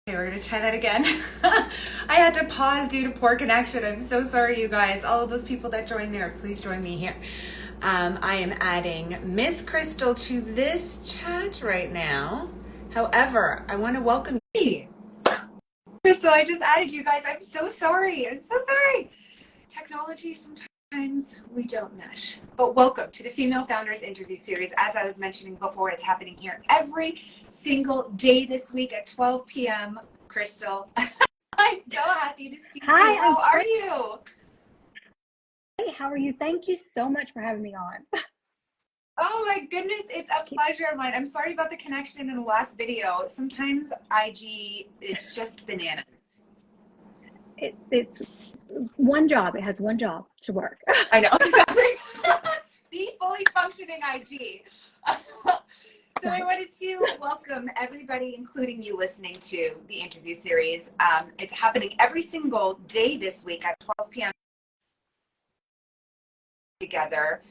Okay, we're gonna try that again. I had to pause due to poor connection. I'm so sorry, you guys. All of those people that joined there, please join me here. I am adding Miss Crystal to this chat right now. However, I want to welcome you. Crystal, I just added you guys. I'm so sorry. I'm so sorry. Technology, sometimes we don't mesh. But welcome to the Female Founders Interview Series. As I was mentioning before, it's happening here every single day this week at 12 p.m. Crystal, I'm so happy to see you. How are you? Hey, how are you? Thank you so much for having me on. Oh my goodness, it's a pleasure of mine. I'm sorry about the connection in the last video. Sometimes IG, it's just bananas. It's one job. It has one job to work. I know, exactly. The fully functioning IG. So I wanted to welcome everybody, including you listening to the interview series. It's happening every single day this week at 12 p.m. together.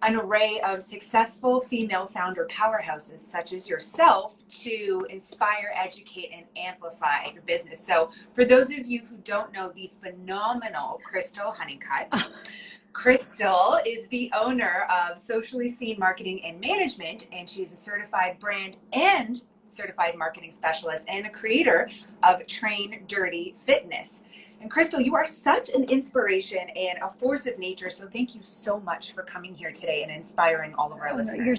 An array of successful female founder powerhouses such as yourself to inspire, educate, and amplify your business. So for those of you who don't know the phenomenal Crystal Honeycutt, Crystal is the owner of Socially Seen Marketing and Management, and she's a certified brand and certified marketing specialist and the creator of Train Dirty Fitness. And Crystal, you are such an inspiration and a force of nature. So thank you so much for coming here today and inspiring all of our listeners. You're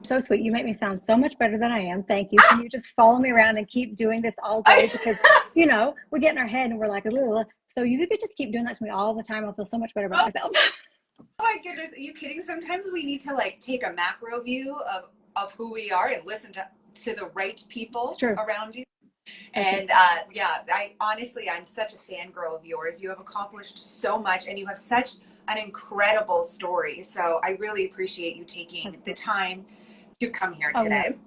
so sweet. You make me sound so much better than I am. Thank you. Can you just follow me around and keep doing this all day? Because, we get in our head and we're like, so you could just keep doing that to me all the time. I'll feel so much better about myself. Oh my goodness. Are you kidding? Sometimes we need to take a macro view of who we are and listen to the right people around you. And I'm such a fangirl of yours. You have accomplished so much and you have such an incredible story. So I really appreciate you taking the time to come here today.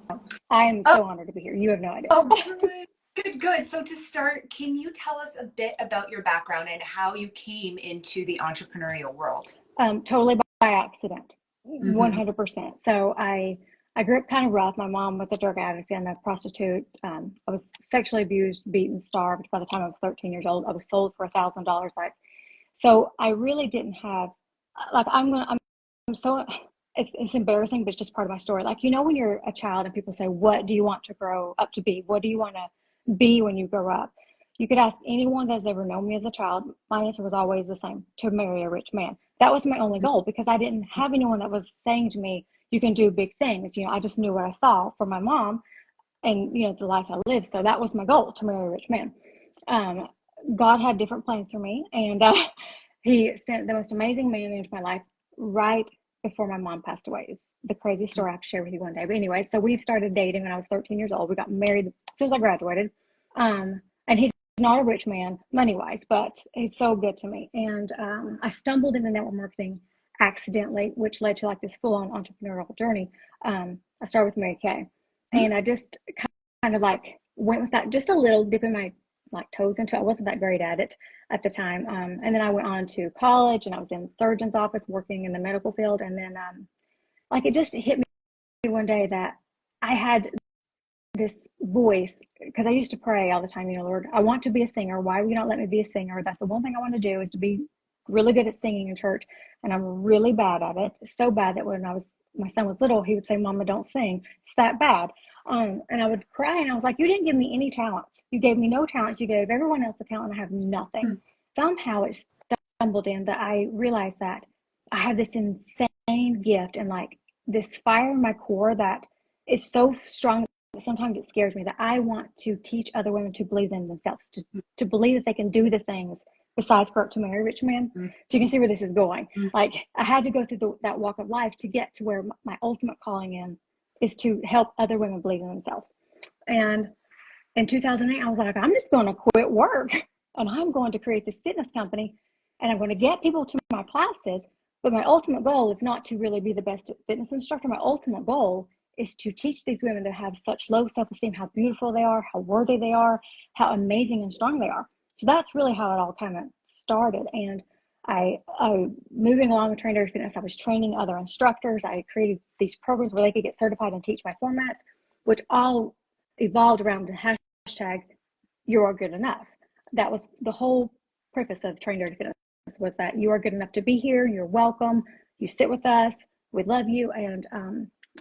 No. I am so honored to be here. You have no idea. Oh, good. So to start, can you tell us a bit about your background and how you came into the entrepreneurial world? Totally by accident, 100%. So I grew up kind of rough. My mom was a drug addict and a prostitute. I was sexually abused, beaten, starved. By the time I was 13 years old, I was sold for $1,000. So I really didn't have, it's embarrassing, but it's just part of my story. When you're a child and people say, what do you want to grow up to be? What do you want to be when you grow up? You could ask anyone that's ever known me as a child. My answer was always the same: to marry a rich man. That was my only goal because I didn't have anyone that was saying to me, you can do big things. I just knew what I saw from my mom and, the life I lived. So that was my goal, to marry a rich man. God had different plans for me. And he sent the most amazing man into my life right before my mom passed away. It's the crazy story I have to share with you one day. But anyway, so we started dating when I was 13 years old. We got married as soon as I graduated. And he's not a rich man money-wise, but he's so good to me. And I stumbled into network marketing accidentally, which led to this full-on entrepreneurial journey. I started with Mary Kay, and I just kind of went with that, just a little dipping my toes into it. I wasn't that great at it at the time. And then I went on to college and I was in the surgeon's office working in the medical field. And then it just hit me one day that I had this voice, because I used to pray all the time, Lord, I want to be a singer. Why will you not let me be a singer? That's the one thing I want to do, is to be really good at singing in church. And I'm really bad at it. So bad that when my son was little, he would say, Mama, don't sing. It's that bad. And I would cry and I was like, you didn't give me any talents. You gave me no talents. You gave everyone else a talent. I have nothing. Somehow it stumbled in that I realized that I have this insane gift and this fire in my core that is so strong that sometimes it scares me, that I want to teach other women to believe in themselves, to believe that they can do the things besides grow up to marry a rich man. So you can see where this is going. I had to go through that walk of life to get to where my ultimate calling in is to help other women believe in themselves. And in 2008, I was like, I'm just going to quit work and I'm going to create this fitness company and I'm going to get people to my classes. But my ultimate goal is not to really be the best fitness instructor. My ultimate goal is to teach these women that have such low self-esteem, how beautiful they are, how worthy they are, how amazing and strong they are. So that's really how it all kind of started. And I moving along with Train Dirty Fitness, I was training other instructors. I created these programs where they could get certified and teach my formats, which all evolved around the hashtag you are good enough. That was the whole purpose of Train Dirty Fitness, was that you are good enough to be here. You're welcome. You sit with us. We love you. And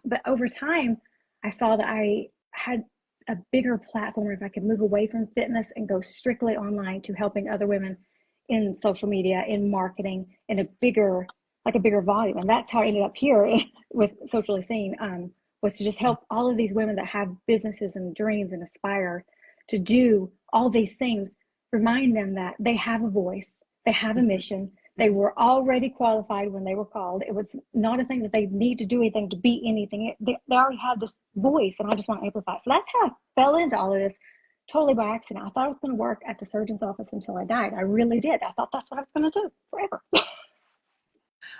but over time, I saw that I had a bigger platform if I could move away from fitness and go strictly online to helping other women in social media, in marketing, in a bigger, like a bigger volume. And that's how I ended up here with Socially Seen, was to just help all of these women that have businesses and dreams and aspire to do all these things, remind them that they have a voice, they have a mission, they were already qualified when they were called. It was not a thing that they need to do anything to be anything. They already had this voice, and I just want to amplify it. So that's how I fell into all of this, totally by accident. I thought I was going to work at the surgeon's office until I died. I really did. I thought that's what I was going to do forever.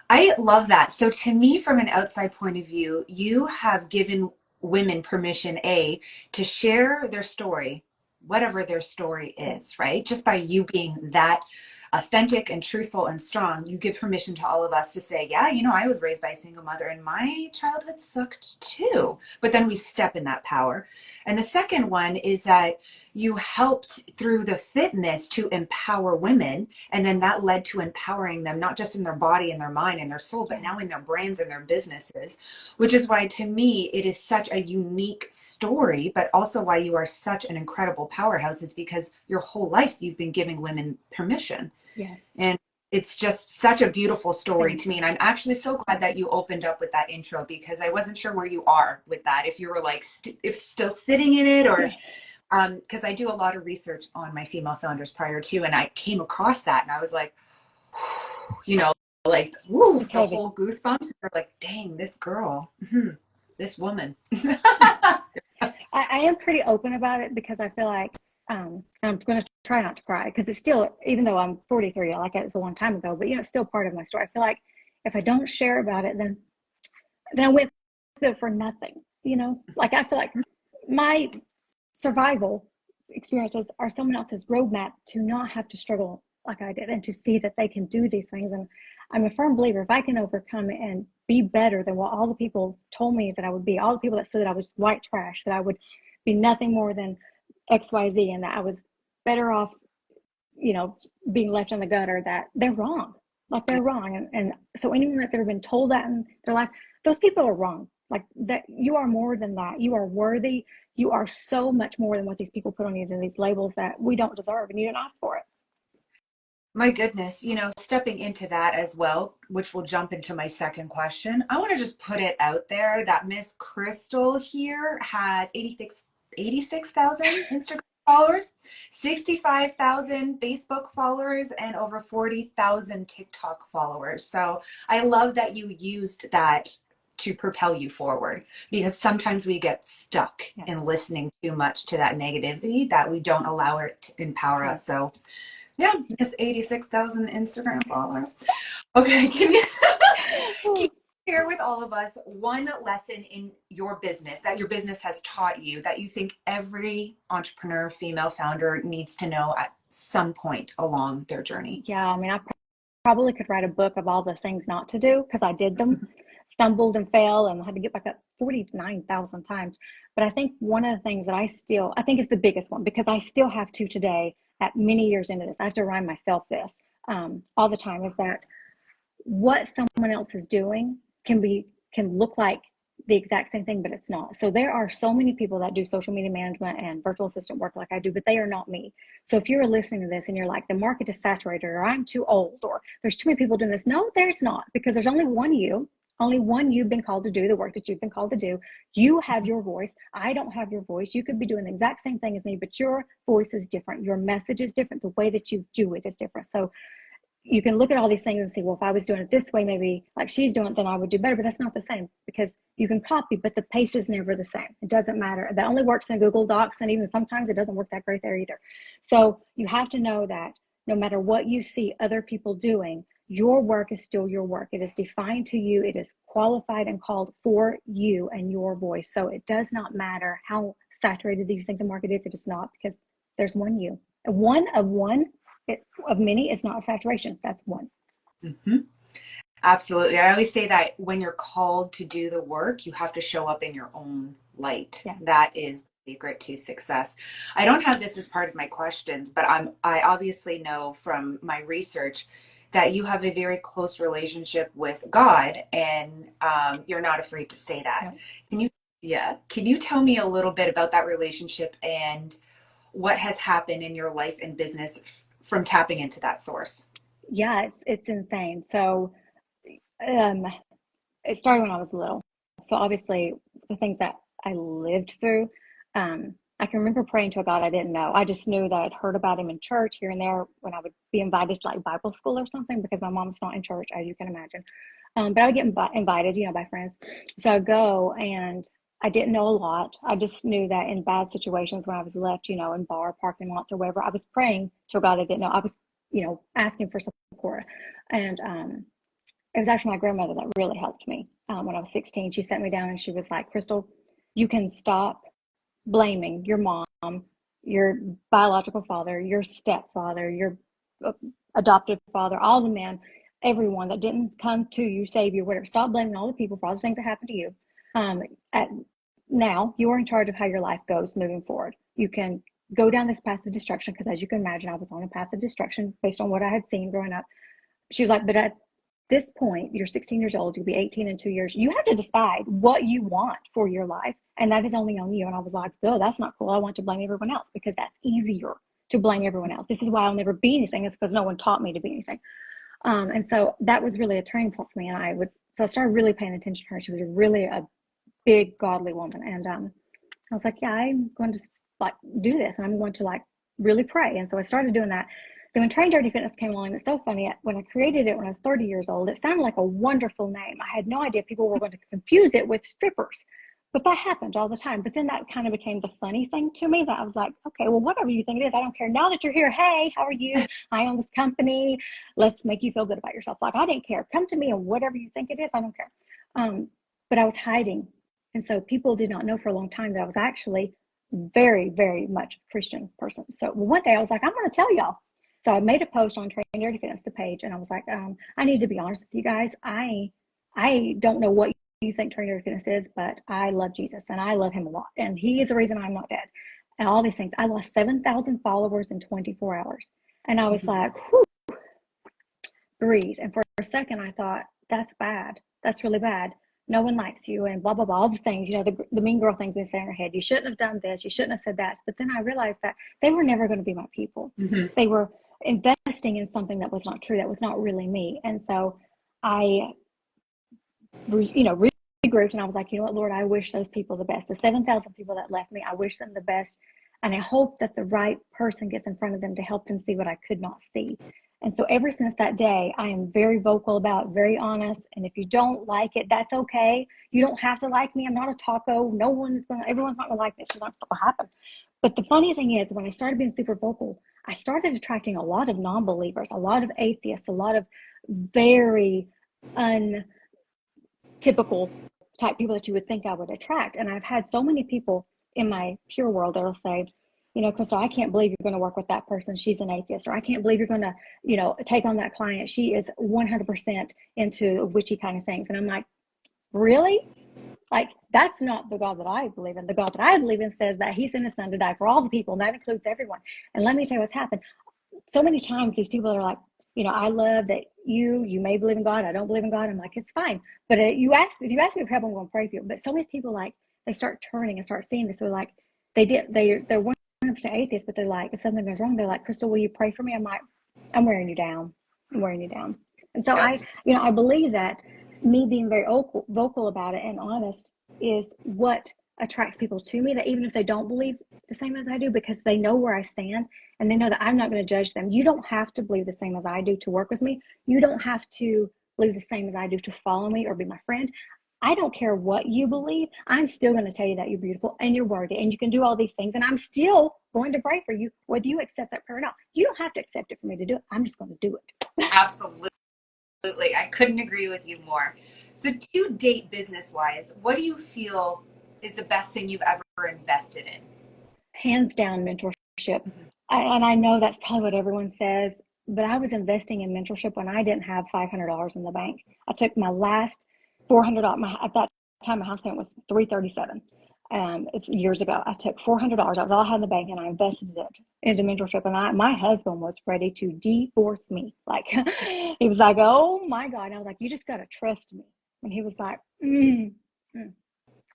I love that. So to me, from an outside point of view, you have given women permission, A, to share their story, whatever their story is, right? Just by you being that authentic and truthful and strong, you give permission to all of us to say, yeah, you know, I was raised by a single mother and my childhood sucked too. But then we step in that power. And the second one is that you helped through the fitness to empower women. And then that led to empowering them, not just in their body and their mind and their soul, but now in their brands and their businesses, which is why to me, it is such a unique story, but also why you are such an incredible powerhouse. It's because your whole life you've been giving women permission. Yes. And it's just such a beautiful story Thank to me. And I'm actually so glad that you opened up with that intro, because I wasn't sure where you are with that. If you were like, if still sitting in it, or because I do a lot of research on my female founders prior to, and I came across that and I was like, you know, like, woo, It's the heavy. whole goosebumps. Or like, dang, this girl, this woman. I am pretty open about it because I feel like I'm going to try not to cry, because it's still, even though I'm 43, like it's a long time ago, but you know, it's still part of my story. I feel like if I don't share about it, then I went through it for nothing. You know, like I feel like my survival experiences are someone else's roadmap to not have to struggle like I did, and to see that they can do these things. And I'm a firm believer, if I can overcome it and be better than what all the people told me that I would be, all the people that said that I was white trash, that I would be nothing more than XYZ, and that I was better off, you know, being left in the gutter, that they're wrong. Like they're wrong. And so anyone that's ever been told that in their life, those people are wrong. Like that, you are more than that. You are worthy. You are so much more than what these people put on you, than these labels that we don't deserve, and you didn't ask for it. My goodness, you know, stepping into that as well, which will jump into my second question. I want to just put it out there that Miss Crystal here has 86,000 Instagram followers, 65,000 Facebook followers, and over 40,000 TikTok followers. So I love that you used that to propel you forward, because sometimes we get stuck in listening too much to that negativity that we don't allow it to empower us. So yeah, it's 86,000 Instagram followers. Okay, can you share with all of us one lesson in your business that your business has taught you that you think every entrepreneur, female founder needs to know at some point along their journey? Yeah, I mean, I probably could write a book of all the things not to do, because I did them, stumbled and fell and had to get back up 49,000 times. But I think one of the things that I think is the biggest one, because I still have to today, at many years into this, I have to remind myself this all the time, is that what someone else is doing can look like the exact same thing, but it's not. So there are so many people that do social media management and virtual assistant work like I do, but they are not me. So if you're listening to this and you're like, the market is saturated, or I'm too old, or there's too many people doing this, no, there's not, because there's only one you. Only one you've been called to do the work that you've been called to do. You have your voice. I don't have your voice. You could be doing the exact same thing as me, but your voice is different. Your message is different. The way that you do it is different. So you can look at all these things and say, well, if I was doing it this way, maybe like she's doing it, then I would do better. But that's not the same, because you can copy, but the pace is never the same. It doesn't matter. That only works in Google Docs, and even sometimes it doesn't work that great there either. So you have to know that no matter what you see other people doing, your work is still your work. It is defined to you. It is qualified and called for you and your voice. So it does not matter how saturated you think the market is. It is not, because there's one you. Of many is not a saturation. That's one. Mm-hmm. Absolutely. I always say that when you're called to do the work, you have to show up in your own light. Yeah. That is the secret to success. I don't have this as part of my questions, but I obviously know from my research that you have a very close relationship with God, and you're not afraid to say that. Yeah. Can you, yeah, can you tell me a little bit about that relationship and what has happened in your life and business from tapping into that source? Yeah, it's insane. So um, it started when I was little. So obviously, the things that I lived through, I can remember praying to a God I didn't know. I just knew that I'd heard about him in church here and there when I would be invited to like Bible school or something because my mom's not in church, as you can imagine. But I would get invited, by friends. So I'd go, and I didn't know a lot. I just knew that in bad situations when I was left, in bar parking lots or wherever, I was praying to a God I didn't know. I was, asking for support. And it was actually my grandmother that really helped me when I was 16. She sat me down and she was like, Crystal, you can stop blaming your mom, your biological father, your stepfather, your adoptive father, all the men, everyone that didn't come to you, save you, whatever. Stop blaming all the people for all the things that happened to you. At, Now you are in charge of how your life goes moving forward. You can go down this path of destruction because, as you can imagine, I was on a path of destruction based on what I had seen growing up. She was like, but at this point, you're 16 years old, you'll be 18 in 2 years. You have to decide what you want for your life. And that is only on you. And I was like, oh, that's not cool. I want to blame everyone else because that's easier to blame everyone else. This is why I'll never be anything. It's because no one taught me to be anything. And so that was really a turning point for me. And so I started really paying attention to her. She was really a big, godly woman. And I was like, yeah, I'm going to like do this. And I'm going to like really pray. And so I started doing that. Then when Train Dirty Fitness came along, it's so funny. When I created it when I was 30 years old, it sounded like a wonderful name. I had no idea people were going to confuse it with strippers. But that happened all the time. But then that kind of became the funny thing to me that I was like, okay, well, whatever you think it is, I don't care. Now that you're here, hey, how are you? I own this company. Let's make you feel good about yourself. Like, I didn't care. Come to me and whatever you think it is, I don't care. But I was hiding. And so people did not know for a long time that I was actually very, very much a Christian person. So one day I was like, I'm going to tell y'all. So I made a post on Train Dirty Fitness, the page, and I was like, I need to be honest with you guys. I don't know what you think Train Dirty Fitness is, but I love Jesus and I love him a lot. And he is the reason I'm not dead. And all these things. I lost 7,000 followers in 24 hours. And I was like, whew, breathe. And for a second, I thought, that's bad. That's really bad. No one likes you and blah, blah, blah, all the things, the mean girl things we say in our head. You shouldn't have done this. You shouldn't have said that. But then I realized that they were never going to be my people. Mm-hmm. They were investing in something that was not true. That was not really me. And so I, regrouped and I was like, you know what, Lord, I wish those people the best. The 7,000 people that left me, I wish them the best. And I hope that the right person gets in front of them to help them see what I could not see. And so ever since that day, I am very vocal about, very honest. And if you don't like it, that's okay. You don't have to like me. I'm not a taco. Everyone's not going to like me. It's not going to happen. But the funny thing is, when I started being super vocal, I started attracting a lot of non-believers, a lot of atheists, a lot of very untypical type people that you would think I would attract. And I've had so many people in my pure world that'll say, Crystal, I can't believe you're going to work with that person. She's an atheist. Or I can't believe you're going to, take on that client. She is 100% into witchy kind of things. And I'm like, really? Like, that's not the God that I believe in. The God that I believe in says that he sent his son to die for all the people, and that includes everyone. And let me tell you what's happened. So many times these people are like, I love that you may believe in God. I don't believe in God. I'm like, it's fine. But if you ask me for help, I'm going to pray for you. But so many people, like, they start turning and start seeing this. So like, they're 100% atheists, but they're like, if something goes wrong, they're like, Crystal, will you pray for me? I'm like, I'm wearing you down. I'm wearing you down. And so I believe that me being very vocal about it and honest is what attracts people to me, that even if they don't believe the same as I do, because they know where I stand and they know that I'm not going to judge them. You don't have to believe the same as I do to work with me. You don't have to believe the same as I do to follow me or be my friend. I don't care what you believe. I'm still going to tell you that you're beautiful and you're worthy and you can do all these things. And I'm still going to pray for you, whether you accept that prayer or not. You don't have to accept it for me to do it. I'm just going to do it. Absolutely. I couldn't agree with you more. So to date, business-wise, what do you feel is the best thing you've ever invested in? Hands down, mentorship. Mm-hmm. And I know that's probably what everyone says, but I was investing in mentorship when I didn't have $500 in the bank. I took my last $400. At that time, my house payment was $337. It's years ago. I took $400. That was all I had in the bank, and I invested it into mentorship. And my husband was ready to divorce me. Like, he was like, "Oh my God!" And I was like, "You just gotta trust me." And he was like, And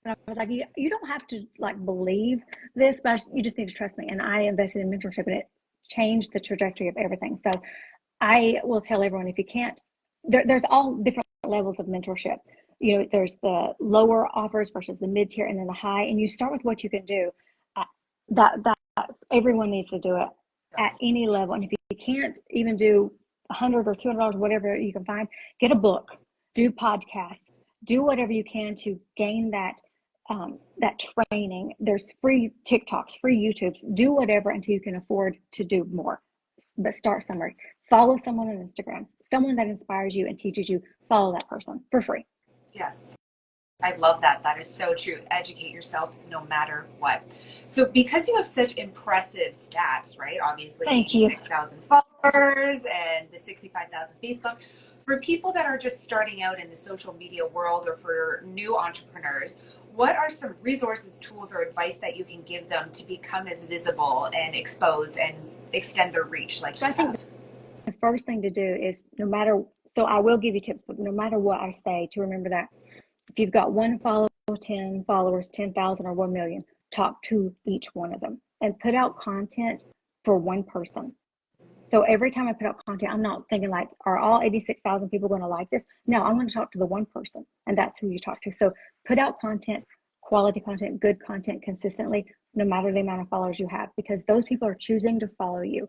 I was like, "You don't have to like believe this, but you just need to trust me." And I invested in mentorship, and it changed the trajectory of everything. So I will tell everyone, if you can't, there's all different levels of mentorship. There's the lower offers versus the mid tier and then the high, and you start with what you can do. Uh, that everyone needs to do it at any level. And if you can't even do $100 or $200, whatever you can find, get a book, do podcasts, do whatever you can to gain that training. There's free TikToks, free YouTubes, do whatever until you can afford to do more. But start somewhere. Follow someone on Instagram, someone that inspires you and teaches you, follow that person for free. Yes. I love that. That is so true. Educate yourself no matter what. So because you have such impressive stats, right? Obviously, Thank you. 86,000 followers and the 65,000 Facebook. For people that are just starting out in the social media world, or for new entrepreneurs, what are some resources, tools, or advice that you can give them to become as visible and exposed and extend their reach like you have? The first thing to do is, so I will give you tips, but no matter what I say, to remember that if you've got one follower, 10 followers, 10,000 or 1 million, talk to each one of them and put out content for one person. So every time I put out content, I'm not thinking like, are all 86,000 people going to like this? No, I'm going to talk to the one person, and that's who you talk to. So put out content, quality content, good content consistently, no matter the amount of followers you have, because those people are choosing to follow you.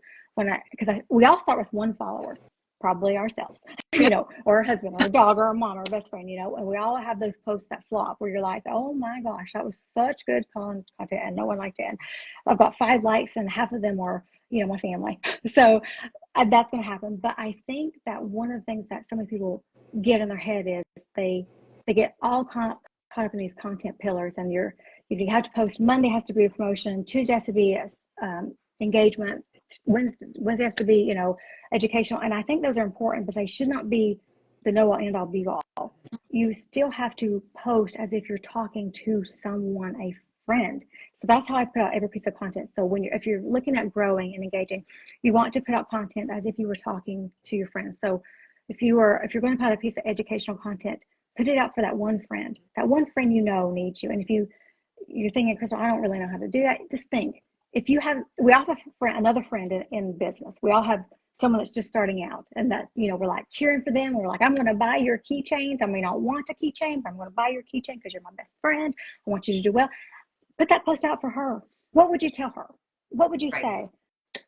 We all start with one follower, probably ourselves, or a husband or a dog or a mom or a best friend, and we all have those posts that flop where you're like, oh my gosh, that was such good content and no one liked it. And I've got 5 likes and half of them are, my family. So that's going to happen. But I think that one of the things that so many people get in their head is they get all caught up in these content pillars, and you have to post. Monday has to be a promotion, Tuesday has to be engagement, Wednesday has to be, educational. And I think those are important, but they should not be the know-all, end-all, be-all. You still have to post as if you're talking to someone, a friend. So that's how I put out every piece of content. So if you're looking at growing and engaging, you want to put out content as if you were talking to your friends. So if you're going to put out a piece of educational content, put it out for that one friend. That one friend needs you. And if you're thinking, Crystal, I don't really know how to do that, just think. We all have another friend in business. We all have someone that's just starting out, and that, we're like cheering for them. We're like, I'm going to buy your keychains. I may not want a keychain, but I'm going to buy your keychain because you're my best friend. I want you to do well. Put that post out for her. What would you tell her? What would you say?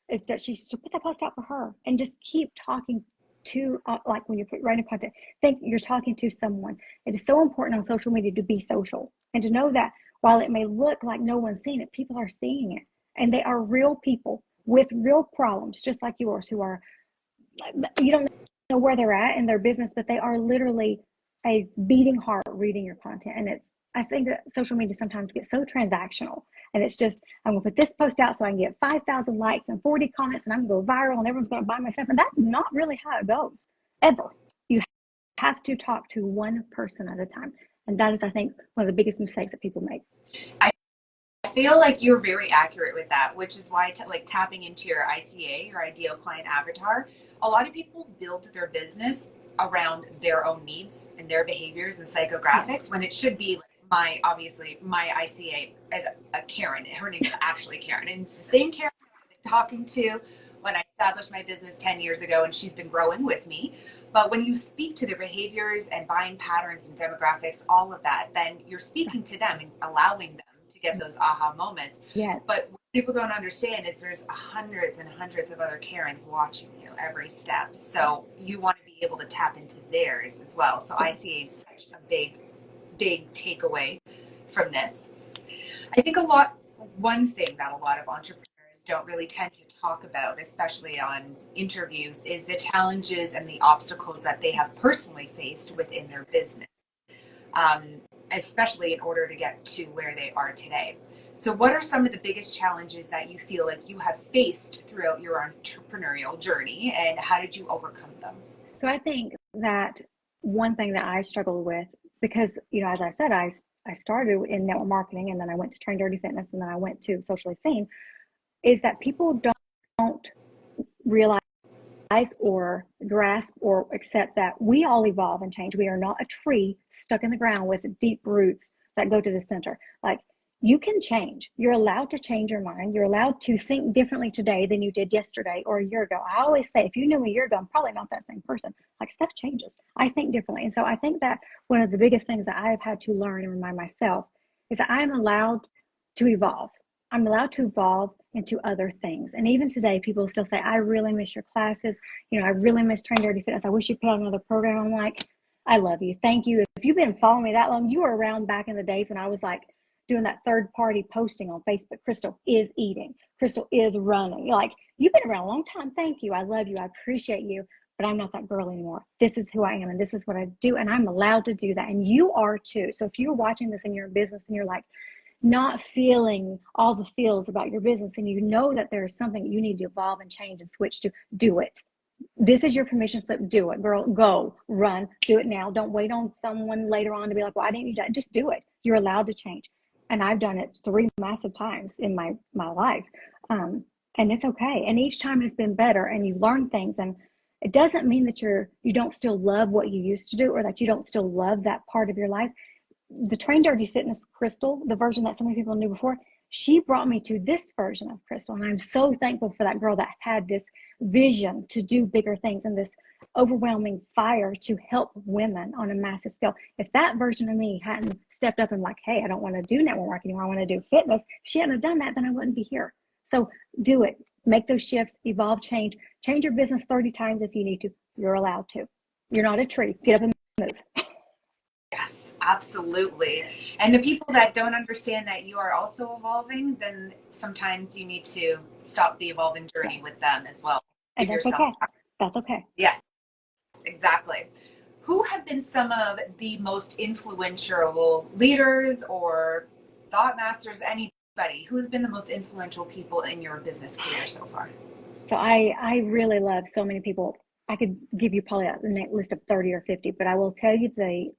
If that so put that post out for her, and just keep talking to, like when you're writing content, think you're talking to someone. It is so important on social media to be social and to know that while it may look like no one's seeing it, people are seeing it, and they are real people with real problems, just like yours, who are, you don't know where they're at in their business, but they are literally a beating heart reading your content. And I think that social media sometimes gets so transactional, and it's just, I'm going to put this post out so I can get 5,000 likes and 40 comments, and I'm going to go viral, and everyone's going to buy my stuff. And that's not really how it goes, ever. You have to talk to one person at a time. And that is, I think, one of the biggest mistakes that people make. I feel like you're very accurate with that, which is why tapping into your ICA, your ideal client avatar, a lot of people build their business around their own needs and their behaviors and psychographics, when it should be my ICA as a Karen. Her name is actually Karen, and it's the same Karen I've been talking to when I established my business 10 years ago, and she's been growing with me. But when you speak to their behaviors and buying patterns and demographics, all of that, then you're speaking to them and allowing them to get those aha moments. Yes. But what people don't understand is there's hundreds and hundreds of other Karens watching you every step. So you want to be able to tap into theirs as well. So ICA is such a big takeaway from this. I think one thing that a lot of entrepreneurs don't really tend to talk about, especially on interviews, is the challenges and the obstacles that they have personally faced within their business, especially in order to get to where they are today. So what are some of the biggest challenges that you feel like you have faced throughout your entrepreneurial journey, and how did you overcome them? So I think that one thing that I struggled with, because, as I said, I I started in network marketing, and then I went to Train Dirty Fitness, and then I went to Socially Seen, is that people don't realize or grasp or accept that we all evolve and change. We are not a tree stuck in the ground with deep roots that go to the center. Like, you can change. You're allowed to change your mind. You're allowed to think differently today than you did yesterday or a year ago. I always say, if you knew me a year ago, I'm probably not that same person. Like, stuff changes. I think differently. And so I think that one of the biggest things that I've had to learn and remind myself is that I'm allowed to evolve. I'm allowed to evolve into other things. And even today, people still say, I really miss your classes. You know, I really miss Train Dirty Fitness. I wish you put out another program. I'm like, I love you. Thank you. If you've been following me that long, you were around back in the days when I was like doing that third party posting on Facebook. Crystal is eating. Crystal is running. You're like, you've been around a long time. Thank you. I love you. I appreciate you. But I'm not that girl anymore. This is who I am, and this is what I do. And I'm allowed to do that. And you are too. So if you're watching this in your business and you're like, not feeling all the feels about your business, and you know that there's something you need to evolve and change and switch to, do it. This is your permission slip. Do it, girl. Go, run, do it now. Don't wait on someone later on to be like, well, I didn't do that. Just do it. You're allowed to change. And I've done it 3 massive times in my life. And it's okay. And each time has been better, and you learn things. And it doesn't mean that you don't still love what you used to do, or that you don't still love that part of your life. The Train Dirty Fitness Crystal, the version that so many people knew before, she brought me to this version of Crystal. And I'm so thankful for that girl that had this vision to do bigger things and this overwhelming fire to help women on a massive scale. If that version of me hadn't stepped up and like, hey, I don't want to do network marketing anymore, I want to do fitness, if she hadn't have done that, then I wouldn't be here. So do it. Make those shifts, evolve, change your business 30 times if you need to. You're allowed to. You're not a tree. Get up and move. Yes, absolutely. And the people that don't understand that you are also evolving, then sometimes you need to stop the evolving journey with them as well. And that's okay. That's okay. Yes, exactly. Who have been some of the most influential leaders or thought masters, anybody, who's been the most influential people in your business career so far? So I really love so many people. I could give you probably a list of 30 or 50, but I will tell you the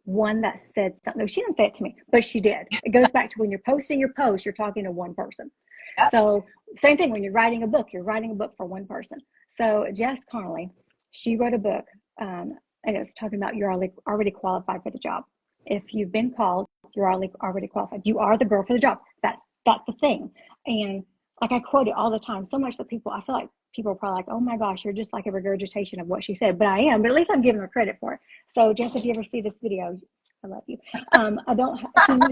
one that said something. She didn't say it to me, but she did. It goes back to when you're posting your post, you're talking to one person. Yep. So same thing when you're writing a book for one person. So Jess Connolly, she wrote a book, and it was talking about you're already qualified for the job. If you've been called, you're already qualified. You are the girl for the job. That's the thing. And like, I quote it all the time, so much that I feel like people are probably like, oh my gosh, you're just like a regurgitation of what she said. But I am, but at least I'm giving her credit for it. So Jess, if you ever see this video, I love you.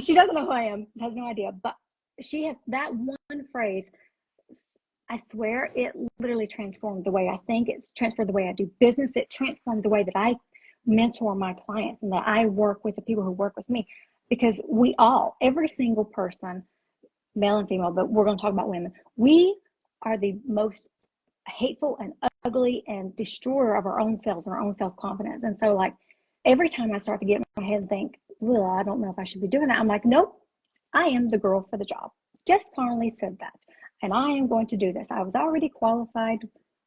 She doesn't know who I am, has no idea, but she has that one phrase. I swear it literally transformed the way I think. It's transformed the way I do business. It transformed the way that I mentor my clients and that I work with the people who work with me, because every single person, male and female, but we're going to talk about women. We are the most hateful and ugly and destroyer of our own selves and our own self-confidence. And so, like, every time I start to get in my head and think, well, I don't know if I should be doing that, I'm like, nope, I am the girl for the job. Jess Connolly said that, and I am going to do this. I was already qualified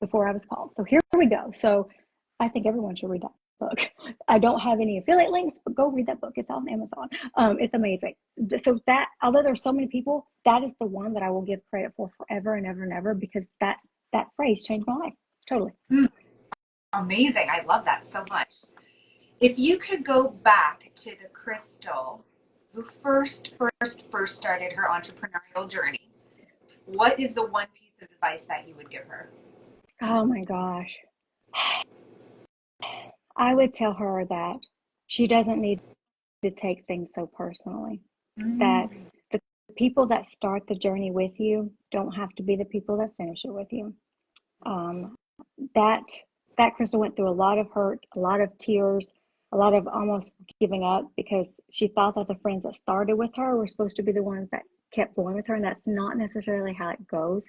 before I was called. So here we go. So I think everyone should read that book. I don't have any affiliate links, but go read that book. It's on Amazon. It's amazing. So that, although there's so many people, that is the one that I will give credit for forever and ever and ever, because that phrase changed my life. Totally. Amazing. I love that so much. If you could go back to the Crystal who first started her entrepreneurial journey, what is the one piece of advice that you would give her? Oh my gosh. I would tell her that she doesn't need to take things so personally. That the people that start the journey with you don't have to be the people that finish it with you. That Crystal went through a lot of hurt, a lot of tears, a lot of almost giving up, because she thought that the friends that started with her were supposed to be the ones that kept going with her, and that's not necessarily how it goes.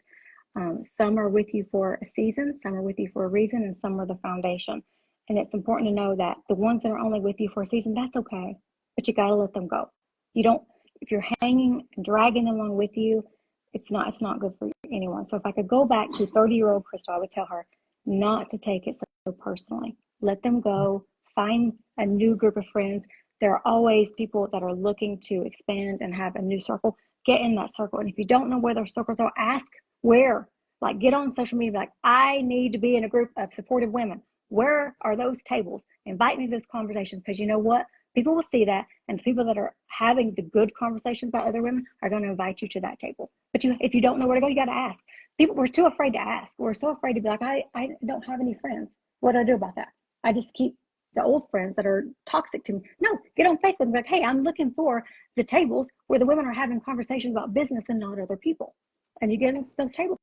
Some are with you for a season, some are with you for a reason, and some are the foundation. And it's important to know that the ones that are only with you for a season, that's okay, but you got to let them go. If you're hanging and dragging them along with you, it's not good for anyone. So if I could go back to 30-year-old Crystal, I would tell her not to take it so personally. Let them go, find a new group of friends, There are always people that are looking to expand and have a new circle. Get in that circle. And if you don't know where their circles are, ask where. Like, get on social media, like, I need to be in a group of supportive women. Where are those tables? Invite me to those conversations, because you know what? People will see that, and the people that are having the good conversations about other women are going to invite you to that table. But if you don't know where to go, you got to ask. People, we're too afraid to ask. We're so afraid to be like, I don't have any friends. What do I do about that? I just keep the old friends that are toxic to me. No, get on Facebook and be like, hey, I'm looking for the tables where the women are having conversations about business and not other people. And you get into those tables.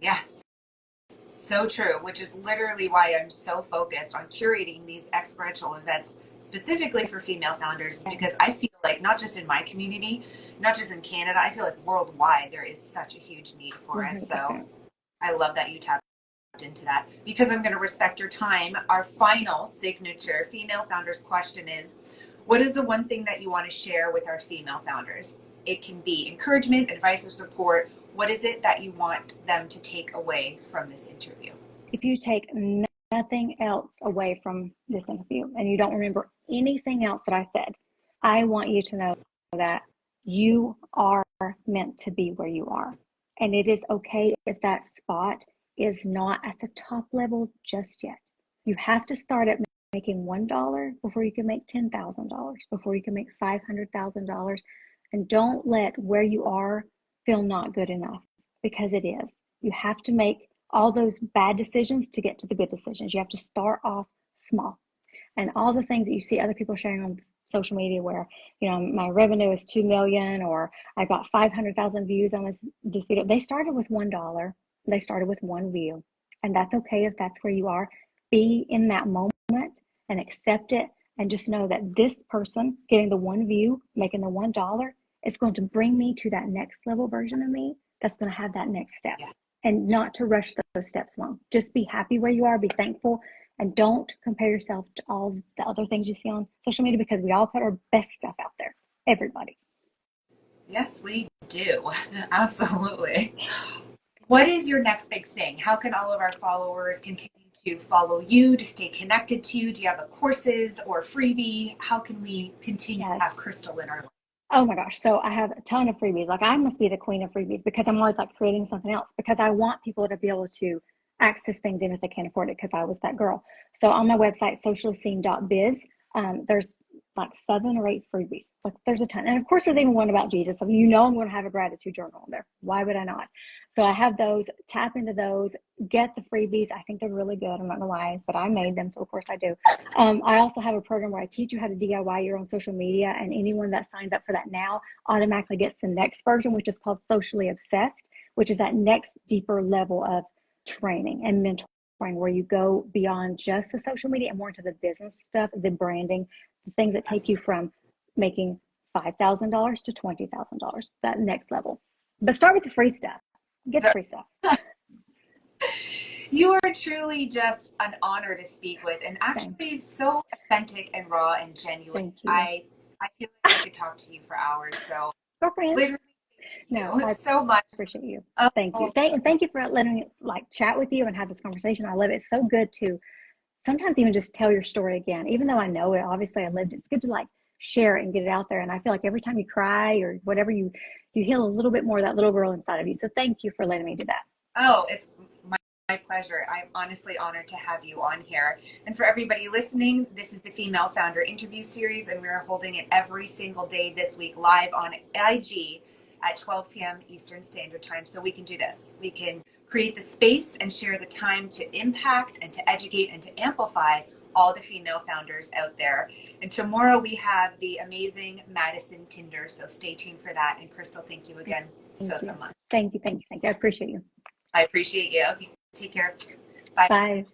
Yes. So true, which is literally why I'm so focused on curating these experiential events specifically for female founders, because I feel like not just in my community, not just in Canada, I feel like worldwide there is such a huge need for it. 100%. So I love that you tapped into that. Because I'm going to respect your time, our final signature female founders question is, what is the one thing that you want to share with our female founders? It can be encouragement, advice, or support. What is it that you want them to take away from this interview? If you take nothing else away from this interview and you don't remember anything else that I said, I want you to know that you are meant to be where you are. And it is okay if that spot is not at the top level just yet. You have to start at making $1 before you can make $10,000, before you can make $500,000. And don't let where you are feel not good enough, because it is. You have to make all those bad decisions to get to the good decisions. You have to start off small. And all the things that you see other people sharing on social media where, you know, my revenue is 2 million, or I got 500,000 views on this video. They started with $1. They started with one view. And that's okay if that's where you are. Be in that moment and accept it, and just know that this person getting the one view, making the $1, is going to bring me to that next level version of me that's going to have that next step. Yeah. And not to rush those steps along. Just be happy where you are, be thankful, and don't compare yourself to all the other things you see on social media, because we all put our best stuff out there. Everybody. Yes, we do. Absolutely. What is your next big thing? How can all of our followers continue to follow you, to stay connected to you? Do you have a courses or freebie? How can we continue to have Crystal in our life? Oh my gosh. So I have a ton of freebies. Like, I must be the queen of freebies, because I'm always like creating something else, because I want people to be able to access things even if they can't afford it, because I was that girl. So on my website, sociallyseen.biz, there's like 7 or 8 freebies. Like, there's a ton. And of course, there's even one about Jesus. I mean, you know, I'm going to have a gratitude journal on there. Why would I not? So I have those. Tap into those. Get the freebies. I think they're really good. I'm not going to lie, but I made them, so of course I do. I also have a program where I teach you how to DIY your own social media, and anyone that signs up for that now automatically gets the next version, which is called Socially Obsessed, which is that next deeper level of training and mentoring, where you go beyond just the social media and more into the business stuff, the branding, the things that take you from making $5,000 to $20,000, that next level. But start with the free stuff. Get the free stuff. You are truly just an honor to speak with, and actually so authentic and raw and genuine. Thank you. I feel like I could talk to you for hours. So literally, I so much appreciate you. Thank you. Thank you for letting me like chat with you and have this conversation. I love it. It's so good to sometimes even just tell your story again, even though I know it. Obviously, I lived it. It's good to like share it and get it out there. And I feel like every time you cry or whatever, you heal a little bit more of that little girl inside of you. So thank you for letting me do that. Oh, it's my pleasure. I'm honestly honored to have you on here. And for everybody listening, this is the Female Founder Interview Series, and we're holding it every single day this week live on IG at 12 p.m. Eastern Standard Time. So we can do this. We can create the space and share the time to impact and to educate and to amplify all the female founders out there. And tomorrow we have the amazing Madison Tinder. So stay tuned for that. And Crystal, thank you again so much. Thank you. I appreciate you. I appreciate you. Take care. Bye. Bye.